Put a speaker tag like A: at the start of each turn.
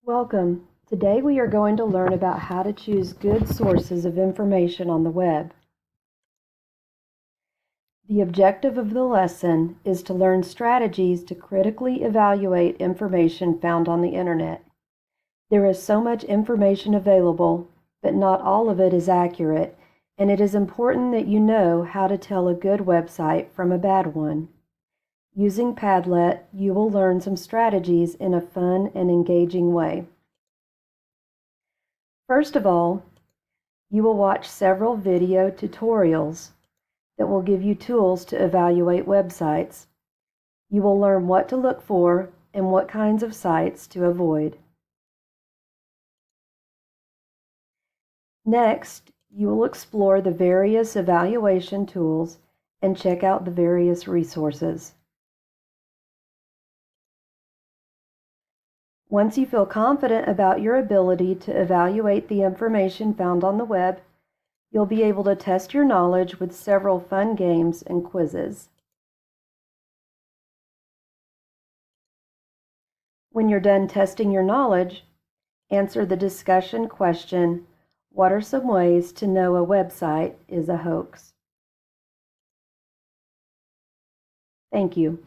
A: Welcome. Today we are going to learn about how to choose good sources of information on the web. The objective of the lesson is to learn strategies to critically evaluate information found on the internet. There is so much information available, but not all of it is accurate, and it is important that you know how to tell a good website from a bad one. Using Padlet, you will learn some strategies in a fun and engaging way. First of all, you will watch several video tutorials that will give you tools to evaluate websites. You will learn what to look for and what kinds of sites to avoid. Next, you will explore the various evaluation tools and check out the various resources. Once you feel confident about your ability to evaluate the information found on the web, you'll be able to test your knowledge with several fun games and quizzes. When you're done testing your knowledge, answer the discussion question, "What are some ways to know a website is a hoax?" Thank you.